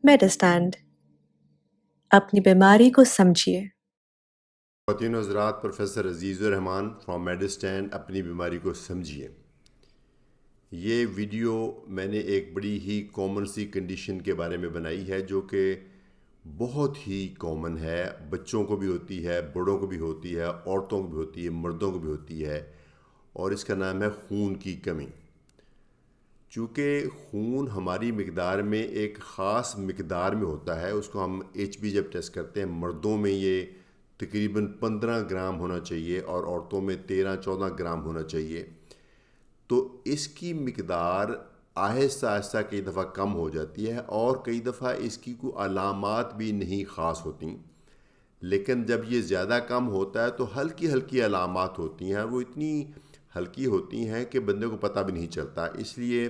میڈسٹینڈ اپنی بیماری کو سمجھیے۔ خواتین و حضرات، پروفیسر عزیز الرحمان فرام میڈسٹینڈ اپنی بیماری کو سمجھیے۔ یہ ویڈیو میں نے ایک بڑی ہی کامن سی کنڈیشن کے بارے میں بنائی ہے جو کہ بہت ہی کامن ہے، بچوں کو بھی ہوتی ہے، بڑوں کو بھی ہوتی ہے، عورتوں کو بھی ہوتی ہے، مردوں کو بھی ہوتی ہے، اور اس کا نام ہے خون کی کمی۔ چونکہ خون ہماری مقدار میں ایک خاص مقدار میں ہوتا ہے، اس کو ہم ایچ بی جب ٹیسٹ کرتے ہیں، مردوں میں یہ تقریباً 15 گرام ہونا چاہیے اور عورتوں میں 13-14 گرام ہونا چاہیے۔ تو اس کی مقدار آہستہ آہستہ کئی دفعہ کم ہو جاتی ہے، اور کئی دفعہ اس کی کوئی علامات بھی نہیں خاص ہوتی، لیکن جب یہ زیادہ کم ہوتا ہے تو ہلکی ہلکی علامات ہوتی ہیں، وہ اتنی ہلکی ہوتی ہیں کہ بندے کو پتہ بھی نہیں چلتا۔ اس لیے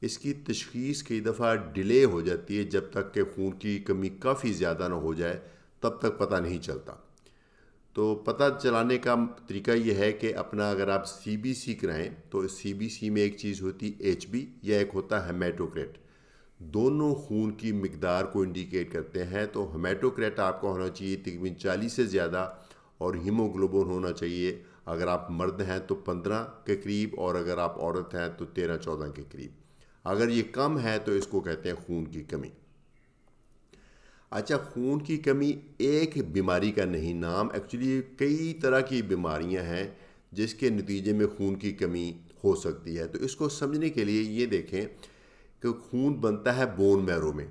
اس کی تشخیص کئی دفعہ ڈیلے ہو جاتی ہے، جب تک کہ خون کی کمی کافی زیادہ نہ ہو جائے تب تک پتہ نہیں چلتا۔ تو پتہ چلانے کا طریقہ یہ ہے کہ اپنا اگر آپ سی بی سی کرائیں تو سی بی سی میں ایک چیز ہوتی ایچ بی یا ایک ہوتا ہیمیٹوکریٹ، دونوں خون کی مقدار کو انڈیکیٹ کرتے ہیں۔ تو ہیمیٹوکریٹ آپ کا ہونا چاہیے تقریباً 40 سے زیادہ، اور ہیموگلوبن ہونا چاہیے اگر آپ مرد ہیں تو 15 کے قریب، اور اگر آپ عورت ہیں تو 13-14 کے قریب۔ اگر یہ کم ہے تو اس کو کہتے ہیں خون کی کمی۔ اچھا، خون کی کمی ایک بیماری کا نہیں نام، ایکچولی کئی طرح کی بیماریاں ہیں جس کے نتیجے میں خون کی کمی ہو سکتی ہے۔ تو اس کو سمجھنے کے لیے یہ دیکھیں کہ خون بنتا ہے بون میرو میں،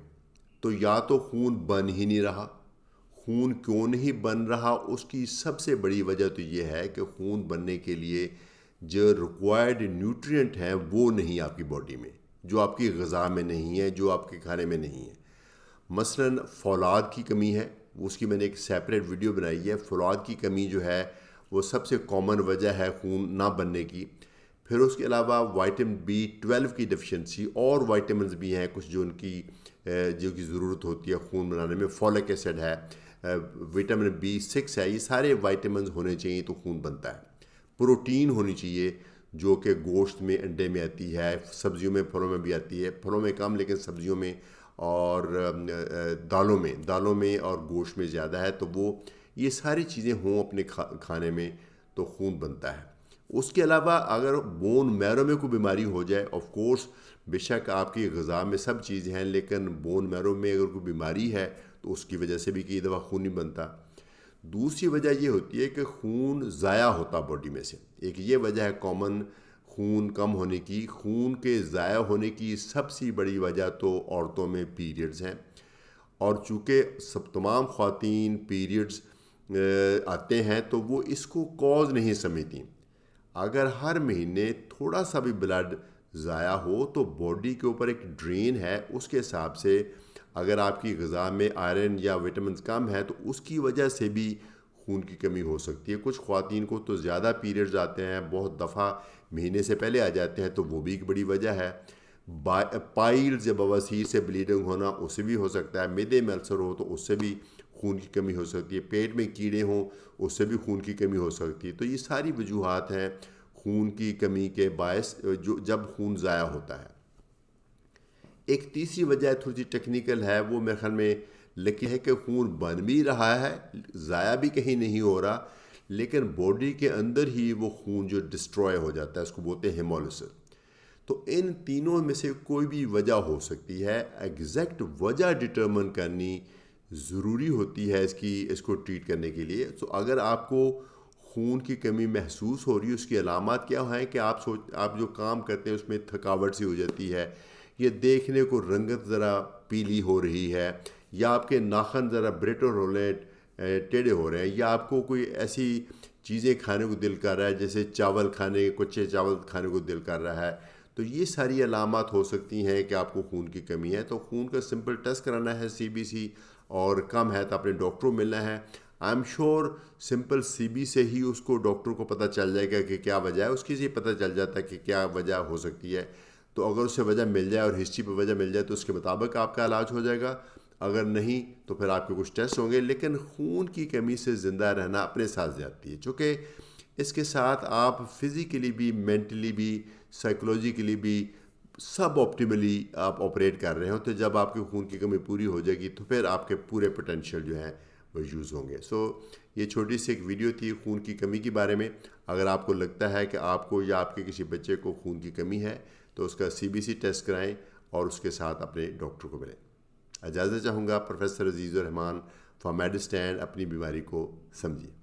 تو یا تو خون بن ہی نہیں رہا۔ خون کیوں نہیں بن رہا؟ اس کی سب سے بڑی وجہ تو یہ ہے کہ خون بننے کے لیے جو ریکوائرڈ نیوٹرینٹ ہیں وہ نہیں آپ کی باڈی میں، جو آپ کی غذا میں نہیں ہے، جو آپ کے کھانے میں نہیں ہے۔ مثلاً فولاد کی کمی ہے، اس کی میں نے ایک سیپریٹ ویڈیو بنائی ہے۔ فولاد کی کمی جو ہے وہ سب سے کامن وجہ ہے خون نہ بننے کی۔ پھر اس کے علاوہ وائٹامن B12 کی ڈیفیشنسی، اور وائٹامنز بھی ہیں کچھ جو ان کی ضرورت ہوتی ہے خون بنانے میں، فولک ایسڈ ہے، وٹامن B6 ہے، یہ سارے وائٹامنز ہونے چاہیے تو خون بنتا ہے۔ پروٹین ہونی چاہیے جو کہ گوشت میں، انڈے میں آتی ہے، سبزیوں میں، پھلوں میں بھی آتی ہے، پھلوں میں کم لیکن سبزیوں میں اور دالوں میں اور گوشت میں زیادہ ہے۔ تو وہ یہ ساری چیزیں ہوں اپنے کھانے میں تو خون بنتا ہے۔ اس کے علاوہ اگر بون میرو میں کوئی بیماری ہو جائے، آف کورس بے شک آپ کی غذا میں سب چیزیں ہیں، لیکن بون میرو میں اگر کوئی بیماری ہے تو اس کی وجہ سے بھی کئی دفعہ خون نہیں بنتا۔ دوسری وجہ یہ ہوتی ہے کہ خون ضائع ہوتا باڈی میں سے، ایک یہ وجہ ہے کامن خون کم ہونے کی۔ خون کے ضائع ہونے کی سب سے بڑی وجہ تو عورتوں میں پیریڈز ہیں، اور چونکہ تمام خواتین پیریڈز آتے ہیں تو وہ اس کو کوز نہیں سمجھتی۔ اگر ہر مہینے تھوڑا سا بھی بلڈ ضائع ہو تو باڈی کے اوپر ایک ڈرین ہے، اس کے حساب سے اگر آپ کی غذا میں آئرن یا وٹامنز کم ہے تو اس کی وجہ سے بھی خون کی کمی ہو سکتی ہے۔ کچھ خواتین کو تو زیادہ پیریڈز آتے ہیں، بہت دفعہ مہینے سے پہلے آ جاتے ہیں، تو وہ بھی ایک بڑی وجہ ہے۔ پائلز یا بواسیر سے بلیڈنگ ہونا، اس سے بھی ہو سکتا ہے۔ معدے میں السر ہو تو اس سے بھی خون کی کمی ہو سکتی ہے۔ پیٹ میں کیڑے ہوں، اس سے بھی خون کی کمی ہو سکتی ہے۔ تو یہ ساری وجوہات ہیں خون کی کمی کے باعث جب خون ضائع ہوتا ہے۔ ایک تیسری وجہ تھوڑی سی ٹیکنیکل ہے، وہ میرے خیال میں لکی ہے کہ خون بن بھی رہا ہے، ضائع بھی کہیں نہیں ہو رہا، لیکن باڈی کے اندر ہی وہ خون جو ڈسٹروائے ہو جاتا ہے، اس کو بولتے ہیں ہیمولائسس۔ تو ان تینوں میں سے کوئی بھی وجہ ہو سکتی ہے، ایگزیکٹ وجہ ڈٹرمن کرنی ضروری ہوتی ہے اس کو ٹریٹ کرنے کے لیے۔ تو اگر آپ کو خون کی کمی محسوس ہو رہی ہے، اس کی علامات کیا ہیں کہ آپ جو کام کرتے ہیں اس میں تھکاوٹ سی ہو جاتی ہے، یہ دیکھنے کو رنگت ذرا پیلی ہو رہی ہے، یا آپ کے ناخن ذرا بریٹل ہو رہے ہیں، ٹیڑھے ہو رہے ہیں، یا آپ کو کوئی ایسی چیزیں کھانے کو دل کر رہا ہے جیسے کچے چاول کھانے کو دل کر رہا ہے، تو یہ ساری علامات ہو سکتی ہیں کہ آپ کو خون کی کمی ہے۔ تو خون کا سمپل ٹیسٹ کرانا ہے سی بی سی، اور کم ہے تو اپنے ڈاکٹر کو ملنا ہے۔ I am sure simple C B سے ہی اس کو ڈاکٹر کو پتہ چل جائے گا کہ کیا وجہ ہے، اس کی سے پتہ چل جاتا ہے کہ کیا وجہ ہو سکتی ہے۔ تو اگر اس سے وجہ مل جائے اور ہسٹری پہ وجہ مل جائے تو اس کے مطابق آپ کا علاج ہو جائے گا، اگر نہیں تو پھر آپ کے کچھ ٹیسٹ ہوں گے۔ لیکن خون کی کمی سے زندہ رہنا اپنے ساتھ زیادتی ہے، چونکہ اس کے ساتھ آپ فزیکلی بھی، مینٹلی بھی، سائیکولوجیکلی بھی سب آپٹیملی آپ آپریٹ کر رہے ہوں، تو جب آپ کے خون کی کمی پوری ہو جائے گی تو پھر آپ کے پورے پوٹینشیل جو ہیں وہ یوز ہوں گے. سو یہ چھوٹی سی ایک ویڈیو تھی خون کی کمی کے بارے میں. اگر آپ کو لگتا ہے کہ آپ کو یا آپ کے کسی بچے کو خون کی کمی ہے تو اس کا CBC ٹیسٹ کرائیں اور اس کے ساتھ اپنے ڈاکٹر کو ملیں. اجازت چاہوں گا. پروفیسر عزیز الرحمان، فار میڈ اسٹینڈ. اپنی بیماری کو سمجھیے.